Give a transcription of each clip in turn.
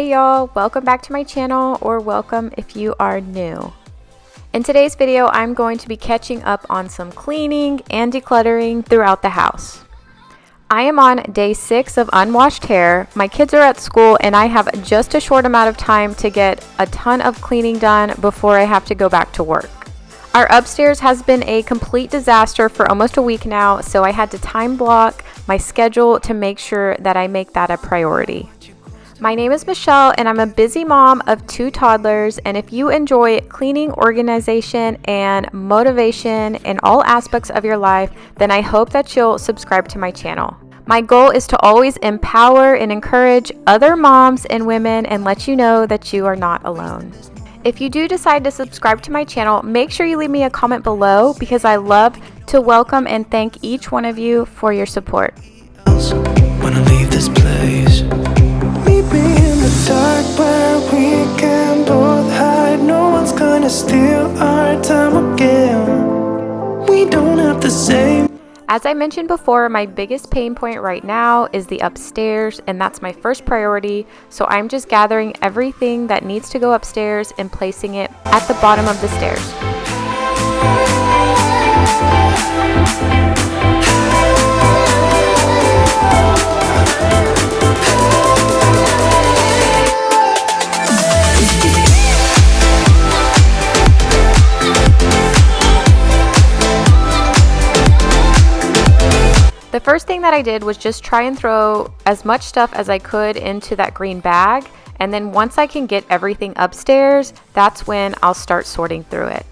Hey y'all, welcome back to my channel, or welcome if you are new. In today's video, I'm going to be catching up on some cleaning and decluttering throughout the house. I am on day 6 of unwashed hair. My kids are at school and I have just a short amount of time to get a ton of cleaning done before I have to go back to work. Our upstairs has been a complete disaster for almost a week now, so I had to time block my schedule to make sure that I make that a priority. My name is Michelle and I'm a busy mom of 2 toddlers, and if you enjoy cleaning, organization, and motivation in all aspects of your life, then I hope that you'll subscribe to my channel. My goal is to always empower and encourage other moms and women and let you know that you are not alone. If you do decide to subscribe to my channel, make sure you leave me a comment below because I love to welcome and thank each one of you for your support. Wanna leave this place. Meet me in the dark where we can both hide. No one's gonna steal our time again. We don't have the same. As I mentioned before, my biggest pain point right now is the upstairs, and that's my first priority. So I'm just gathering everything that needs to go upstairs and placing it at the bottom of the stairs. The first thing that I did was just try and throw as much stuff as I could into that green bag, and then once I can get everything upstairs, that's when I'll start sorting through it.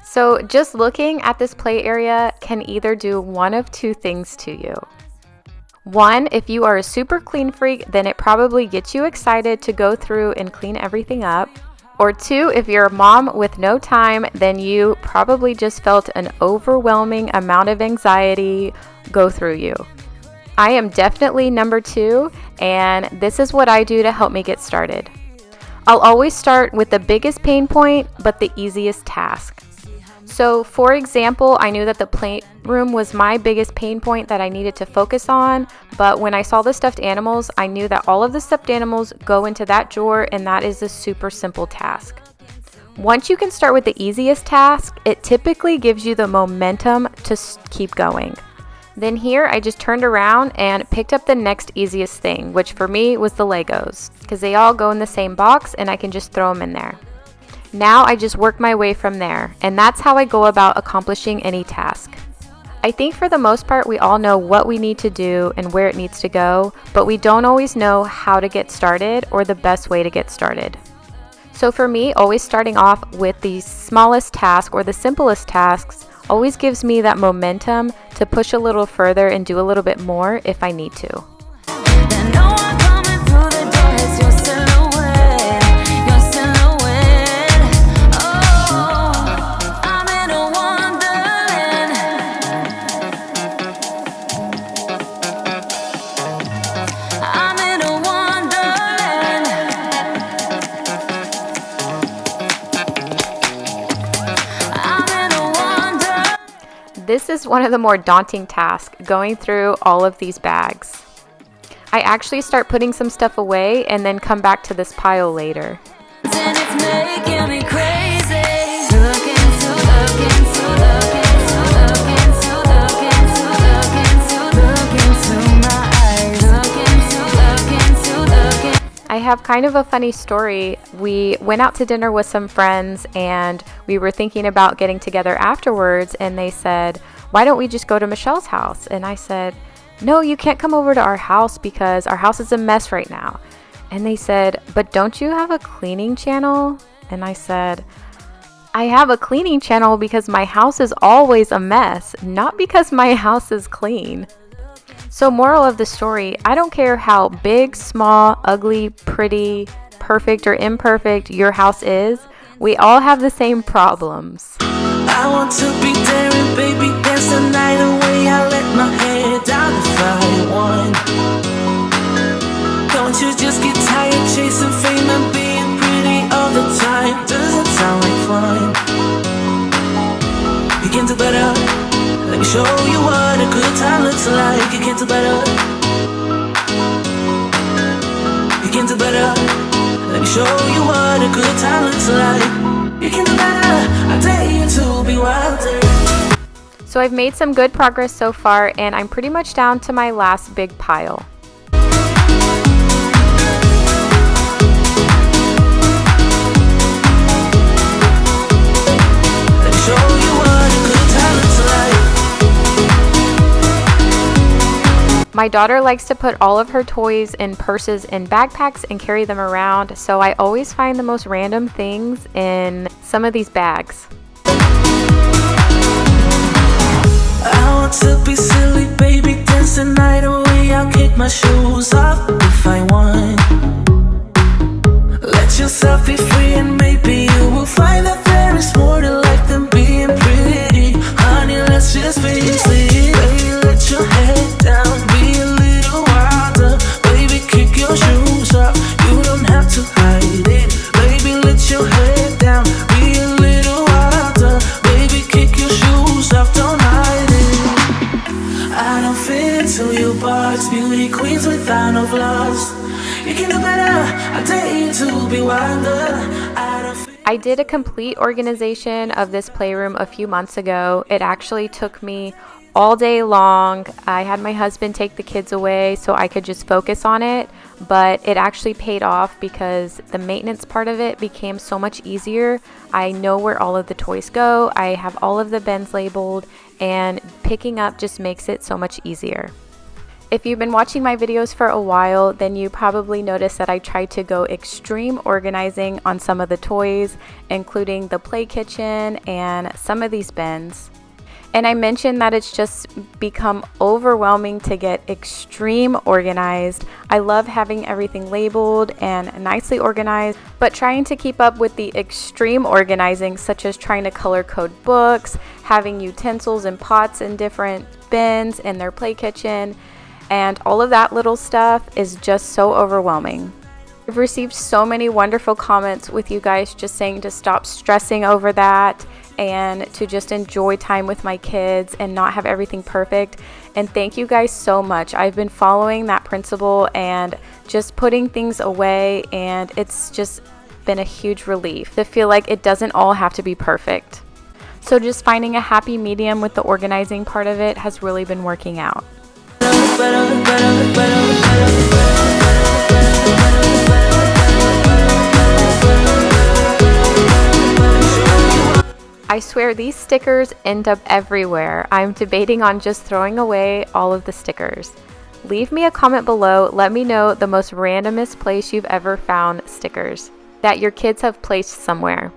So just looking at this play area can either do one of 2 things to you. 1, if you are a super clean freak, then it probably gets you excited to go through and clean everything up. Or 2, if you're a mom with no time, then you probably just felt an overwhelming amount of anxiety go through you. I am definitely number 2, and this is what I do to help me get started. I'll always start with the biggest pain point, but the easiest task. So for example, I knew that the playroom was my biggest pain point that I needed to focus on, but when I saw the stuffed animals, I knew that all of the stuffed animals go into that drawer, and that is a super simple task. Once you can start with the easiest task, it typically gives you the momentum to keep going. Then here I just turned around and picked up the next easiest thing, which for me was the Legos, because they all go in the same box and I can just throw them in there. Now I just work my way from there, and that's how I go about accomplishing any task. I think for the most part we all know what we need to do and where it needs to go, but we don't always know how to get started or the best way to get started. So for me, always starting off with the smallest task or the simplest tasks always gives me that momentum to push a little further and do a little bit more if I need to. This is one of the more daunting tasks, going through all of these bags. I actually start putting some stuff away and then come back to this pile later. I have kind of a funny story. We went out to dinner with some friends and we were thinking about getting together afterwards, and they said, why don't we just go to Michelle's house? And I said, no, you can't come over to our house because our house is a mess right now. And they said, but don't you have a cleaning channel? And I said, I have a cleaning channel because my house is always a mess, not because my house is clean. So moral of the story, I don't care how big, small, ugly, pretty, perfect, or imperfect your house is, we all have the same problems. I I want to be daring, baby, dance the night away. I let my hair down if I want. Don't you just get tired chasing fame and being pretty all the time? Doesn't sound like fun. You can do better. Let me show you what a good time looks like. You can do better. You can do better. Let me show you what a good time looks like. You can do better. I dare you to be wilder. So I've made some good progress so far, and I'm pretty much down to my last big pile. Let me show you what a good time looks like. My daughter likes to put all of her toys in purses and backpacks and carry them around, so I always find the most random things in some of these bags. I want to be silly, baby, dance the night away. I'll kick my shoes off if I want. Let yourself be free and maybe you will find that there is more to life than being pretty. Honey, let's just face it. Baby, let your head down, be a little wilder. Baby, kick your shoes off, you don't have to hide it. Baby, let your head down, be a little wilder. Baby, kick your shoes off, don't hide it. I don't fit into your box, beauty queens without no flaws. You can do better, I dare you to be wilder. I did a complete organization of this playroom a few months ago. It actually took me all day long. I had my husband take the kids away so I could just focus on it, but it actually paid off because the maintenance part of it became so much easier. I know where all of the toys go. I have all of the bins labeled, and picking up just makes it so much easier. If you've been watching my videos for a while, then you probably noticed that I tried to go extreme organizing on some of the toys, including the play kitchen and some of these bins. And I mentioned that it's just become overwhelming to get extreme organized. I love having everything labeled and nicely organized, but trying to keep up with the extreme organizing, such as trying to color code books, having utensils and pots in different bins in their play kitchen, and all of that little stuff is just so overwhelming. I've received so many wonderful comments with you guys just saying to stop stressing over that and to just enjoy time with my kids and not have everything perfect. And thank you guys so much. I've been following that principle and just putting things away, and it's just been a huge relief to feel like it doesn't all have to be perfect. So just finding a happy medium with the organizing part of it has really been working out. I swear these stickers end up everywhere. I'm debating on just throwing away all of the stickers. Leave me a comment below. Let me know the most randomest place you've ever found stickers that your kids have placed somewhere.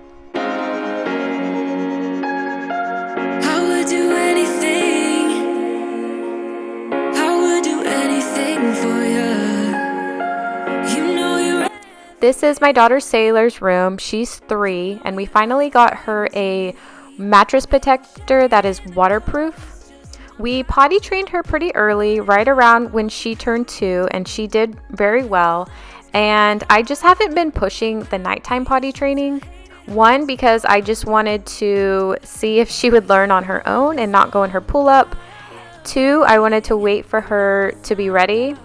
This is my daughter Sailor's room. She's 3, and we finally got her a mattress protector that is waterproof. We potty trained her pretty early, right around when she turned 2, and she did very well. And I just haven't been pushing the nighttime potty training. 1, because I just wanted to see if she would learn on her own and not go in her pull-up. 2, I wanted to wait for her to be ready.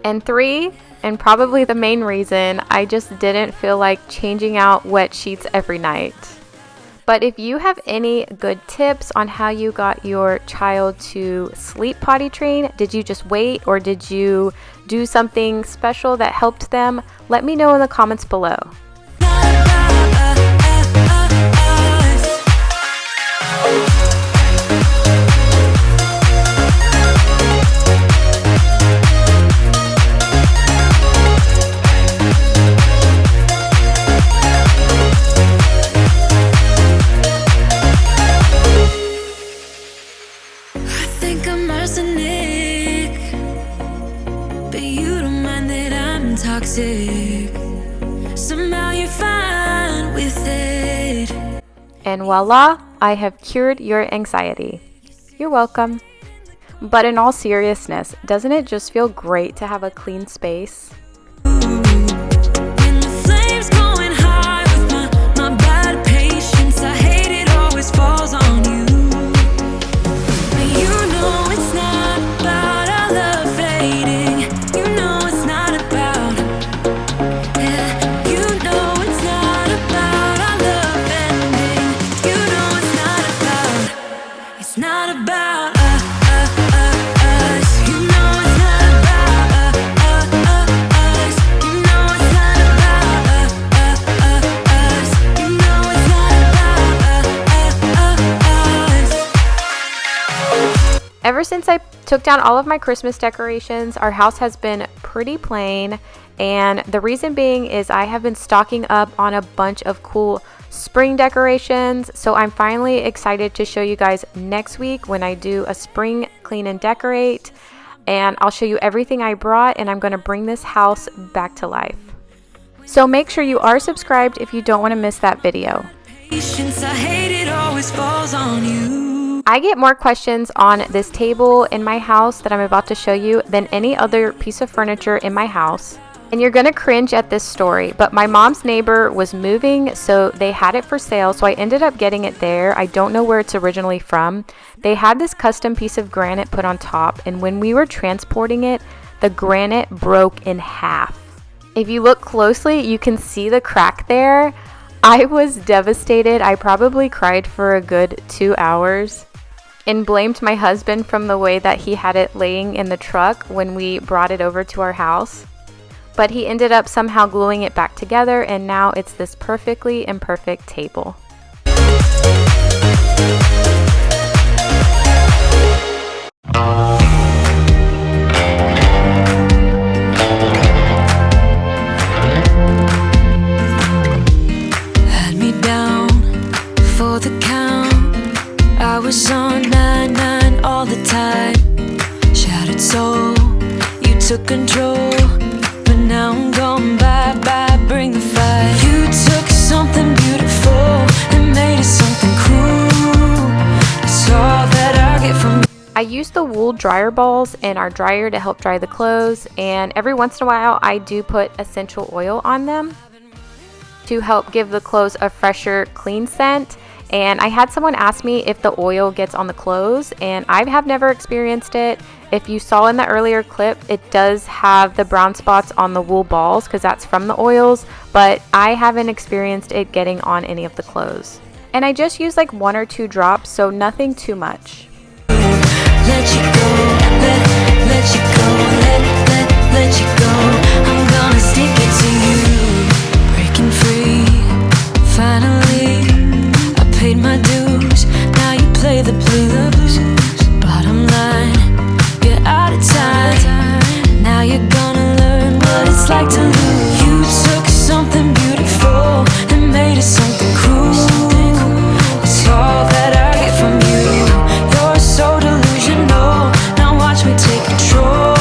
And 3, and probably the main reason, I just didn't feel like changing out wet sheets every night. But if you have any good tips on how you got your child to sleep potty train, did you just wait or did you do something special that helped them? Let me know in the comments below. Toxic. Somehow you're fine with it. And voila, I have cured your anxiety. You're welcome. But in all seriousness, doesn't it just feel great to have a clean space? Ever since I took down all of my Christmas decorations, our house has been pretty plain, and the reason being is I have been stocking up on a bunch of cool spring decorations. So I'm finally excited to show you guys next week when I do a spring clean and decorate, and I'll show you everything I brought, and I'm going to bring this house back to life. So make sure you are subscribed if you don't want to miss that video. I get more questions on this table in my house that I'm about to show you than any other piece of furniture in my house. And you're gonna cringe at this story, but my mom's neighbor was moving, so they had it for sale, so I ended up getting it there. I don't know where it's originally from. They had this custom piece of granite put on top, and when we were transporting it, the granite broke in half. If you look closely, you can see the crack there. I was devastated. I probably cried for a good 2 hours and blamed my husband from the way that he had it laying in the truck when we brought it over to our house. But he ended up somehow gluing it back together, and now it's this perfectly imperfect table. Had me down for the count. I was on 9-9 all the time. Shattered soul, you took control. But now I'm gone, bye-bye, bring the fire. You took something beautiful and made it something cruel. That's all that I get from you. I use the wool dryer balls in our dryer to help dry the clothes, and every once in a while I do put essential oil on them to help give the clothes a fresher, clean scent. And I had someone ask me if the oil gets on the clothes, and I have never experienced it. If you saw in the earlier clip, it does have the brown spots on the wool balls because that's from the oils, but I haven't experienced it getting on any of the clothes. And I just use like 1 or 2 drops, so nothing too much. Let you go, let you go, let you go. I'm gonna stick it to you. Breaking free, finally. Paid my dues, now you play the blues. Bottom line, you're out of time. Now you're gonna learn what it's like to lose. You took something beautiful and made it something cruel. It's all that I get from you. You're so delusional, now watch me take control.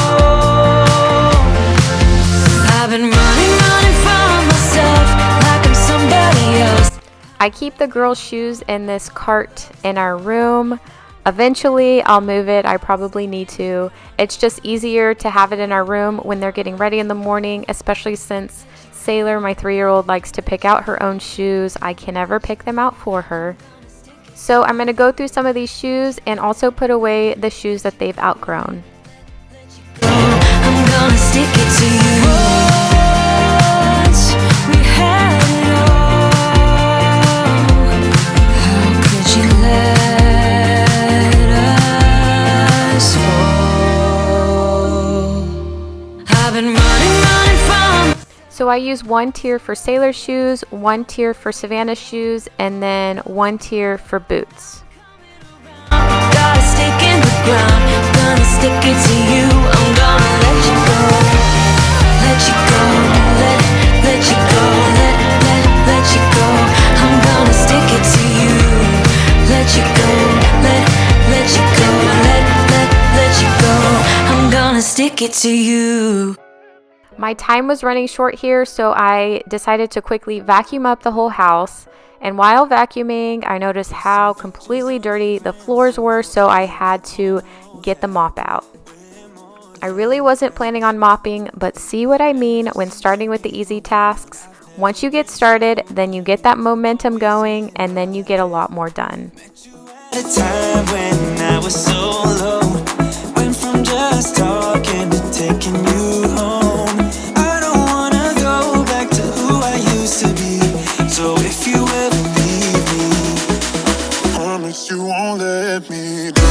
I've been running from myself like I'm somebody else. I keep the girls' shoes in this cart in our room. Eventually, I'll move it. I probably need to. It's just easier to have it in our room when they're getting ready in the morning, especially since Sailor, my 3-year-old, likes to pick out her own shoes. I can never pick them out for her. So I'm going to go through some of these shoes and also put away the shoes that they've outgrown. I'm gonna stick it to you. Once we had it all. How could you let us fall? I've been running from. So I use 1 tier for Sailor shoes, 1 tier for Savannah shoes, and then 1 tier for boots. Got a stake in the ground, gonna stick it to you. I'm gonna let you go, let you go, let you go, let you go. I'm gonna stick it to you, let you go, let you go, let you go. I'm gonna stick it to you. My time was running short here, so I decided to quickly vacuum up the whole house, And while vacuuming, I noticed how completely dirty the floors were, so I had to get the mop out. I really wasn't planning on mopping, but see what I mean when starting with the easy tasks? Once you get started, then you get that momentum going, and then you get a lot more done. A time when I was so low, went from just talking to taking you home. I don't wanna go back to who I used to be. So if you ever leave me, promise you won't let me down.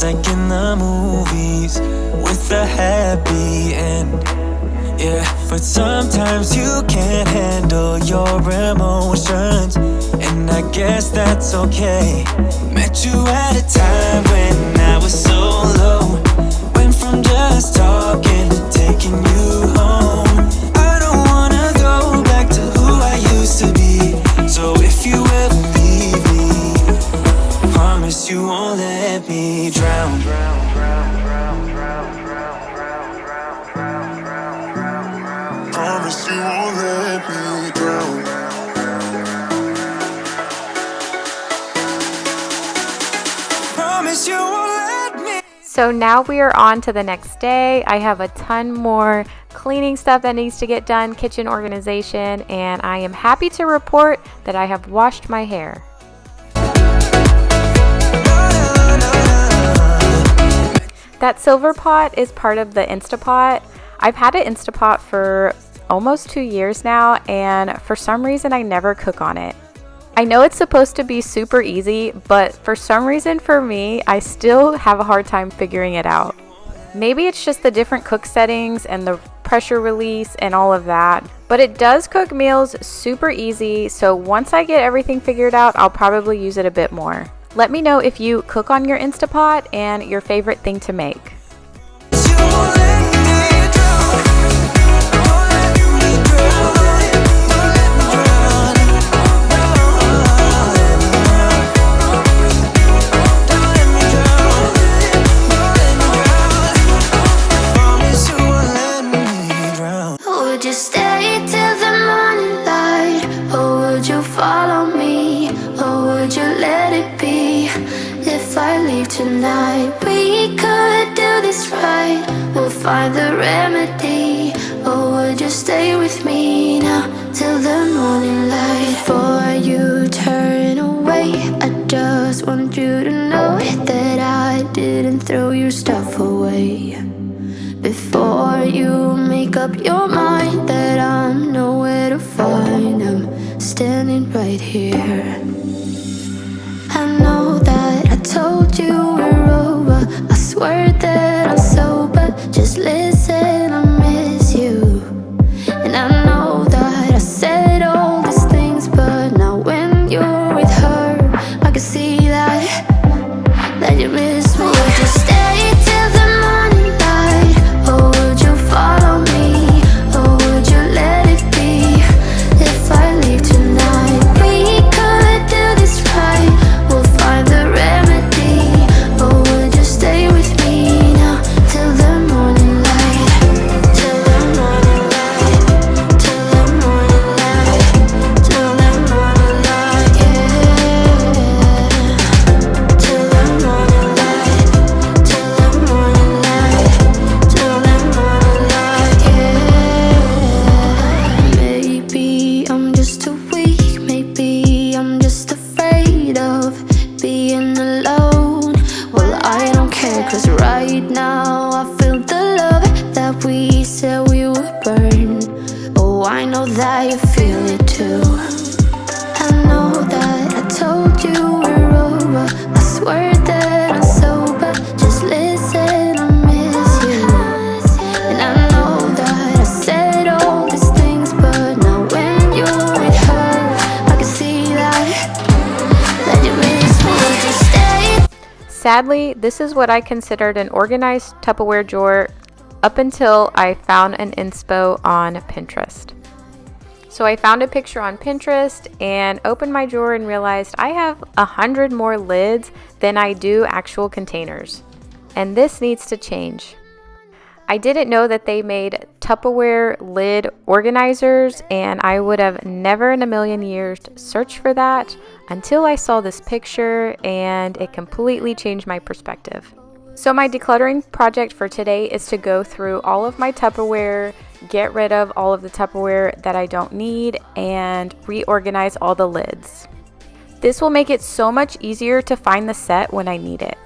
Like in the movies, with a happy end. Yeah, but sometimes you can't handle your emotions, and I guess that's okay. Met you at a time when I was so low, went from just talking to taking you home. I don't wanna go back to who I used to be. So if you ever leave me, promise you won't let me drown. Promise you won't let me drown. Promise you won't let me. So now we are on to the next day. I have a ton more cleaning stuff that needs to get done, kitchen organization, and I am happy to report that I have washed my hair. That silver pot is part of the Instapot. I've had an Instapot for almost 2 years now, and for some reason I never cook on it. I know it's supposed to be super easy, but for some reason for me, I still have a hard time figuring it out. Maybe it's just the different cook settings and the pressure release and all of that, but it does cook meals super easy, so once I get everything figured out, I'll probably use it a bit more. Let me know if you cook on your Instapot and your favorite thing to make. Would you stay till the morning light, or would you follow me, or would you let it be? If I leave tonight, we could do this right. We'll find the remedy. Or would you stay with me now till the morning light? Before you turn away, I just want you to know that I didn't throw your stuff away. Before you make up your mind that I'm nowhere to find, I'm standing right here. I know that I told you we're over, I swear that I'm sober. Just listen, I miss you. And I know that I said all these things, but now when you're with her, I can see that you miss me. Would you stay till the morning light, or would you follow me, or would you let it be? If I leave tonight, we could do this right. We'll find the remedy. Or would you stay with me now till the morning light? Till the morning light. Till the morning light. Till the morning light, yeah. Till the morning light. Till the morning light. Till the morning light, yeah. Maybe I'm just too weak. Maybe I'm just afraid of being alone. Well, I don't care, 'cause right now I feel the love that we said we would burn. Oh, I know that you feel it too. I know that I told you we're over, I swear that I'm sober. Just listen, I miss you. And I know that I said all these things, but Sadly, this is what I considered an organized Tupperware drawer up until I found an inspo on Pinterest. So I found a picture on Pinterest and opened my drawer and realized I have 100 more lids than I do actual containers. And this needs to change. I didn't know that they made Tupperware lid organizers, and I would have never in a million years searched for that until I saw this picture, and it completely changed my perspective. So my decluttering project for today is to go through all of my Tupperware, get rid of all of the Tupperware that I don't need, and reorganize all the lids. This will make it so much easier to find the set when I need it.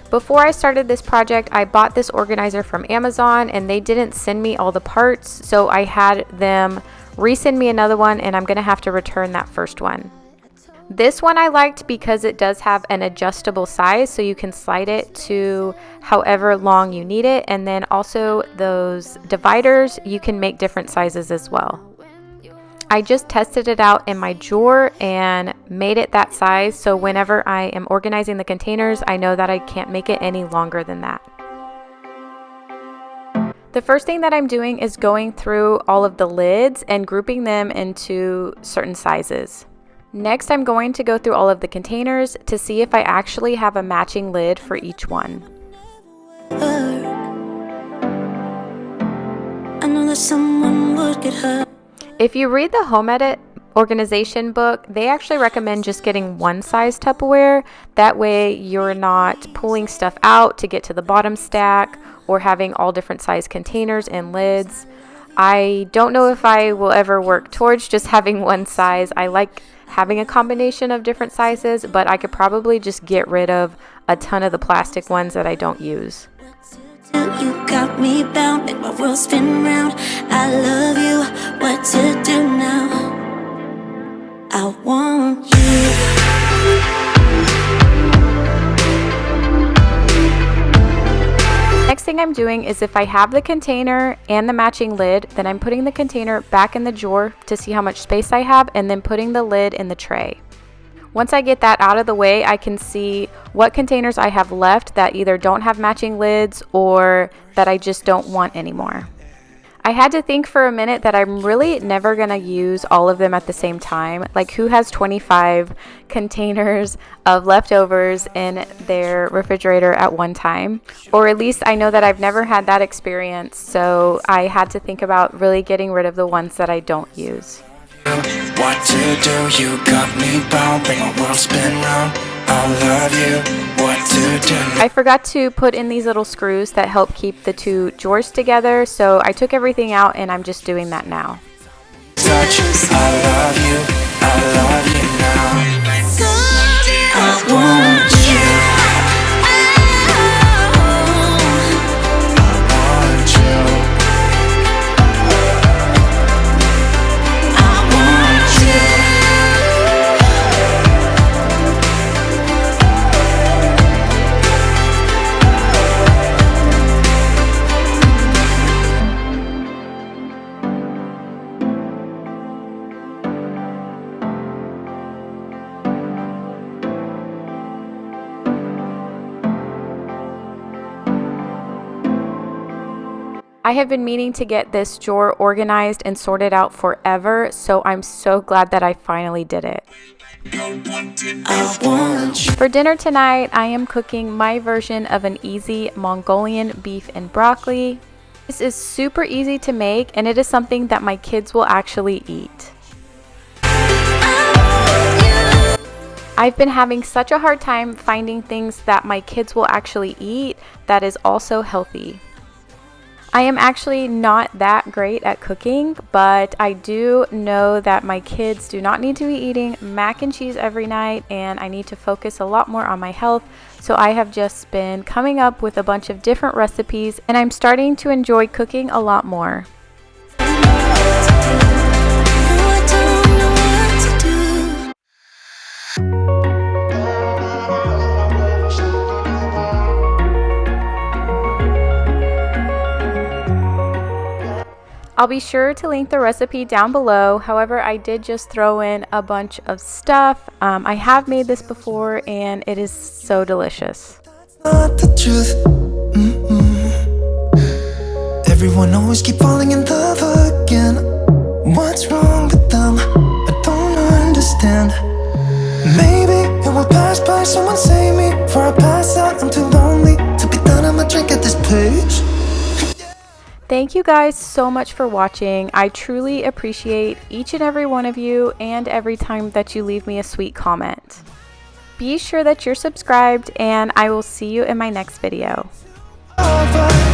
Before I started this project, I bought this organizer from Amazon and they didn't send me all the parts, so I had them resend me another one and I'm going to have to return that first one. This one I liked because it does have an adjustable size, so you can slide it to however long you need it, and then also those dividers, you can make different sizes as well. I just tested it out in my drawer and made it that size, so whenever I am organizing the containers, I know that I can't make it any longer than that. The first thing that I'm doing is going through all of the lids and grouping them into certain sizes. Next, I'm going to go through all of the containers to see if I actually have a matching lid for each one. I know that someone would get hurt. If you read the Home Edit organization book, they actually recommend just getting one size Tupperware. That way you're not pulling stuff out to get to the bottom stack or having all different size containers and lids. I don't know if I will ever work towards just having one size. I like having a combination of different sizes, but I could probably just get rid of a ton of the plastic ones that I don't use. You got me bound, make my world spin round. I love you, what to do now? I want you. Next thing I'm doing is if I have the container and the matching lid, then I'm putting the container back in the drawer to see how much space I have, and then putting the lid in the tray. Once I get that out of the way, I can see what containers I have left that either don't have matching lids or that I just don't want anymore. I had to think for a minute that I'm really never going to use all of them at the same time. Like, who has 25 containers of leftovers in their refrigerator at one time? Or at least I know that I've never had that experience, so I had to think about really getting rid of the ones that I don't use. What to do, you got me bound, make my world spin round. I love you, what to do. I forgot to put in these little screws that help keep the two drawers together, so I took everything out and I'm just doing that now. Touch, I love you now. I want you. I have been meaning to get this drawer organized and sorted out forever, so I'm so glad that I finally did it. I want you. For dinner tonight, I am cooking my version of an easy Mongolian beef and broccoli. This is super easy to make, and it is something that my kids will actually eat. I've been having such a hard time finding things that my kids will actually eat that is also healthy. I am actually not that great at cooking, but I do know that my kids do not need to be eating mac and cheese every night, and I need to focus a lot more on my health. So I have just been coming up with a bunch of different recipes, and I'm starting to enjoy cooking a lot more. I'll be sure to link the recipe down below. However, I did just throw in a bunch of stuff. I have made this before and it is so delicious. Not the truth. Everyone always keep falling in love again. What's wrong with them? I don't understand. Maybe it will pass by, someone save me. Before I pass out, I'm too lonely to be done. I'ma drink at this page. Thank you guys so much for watching. I truly appreciate each and every one of you and every time that you leave me a sweet comment. Be sure that you're subscribed and I will see you in my next video. Over.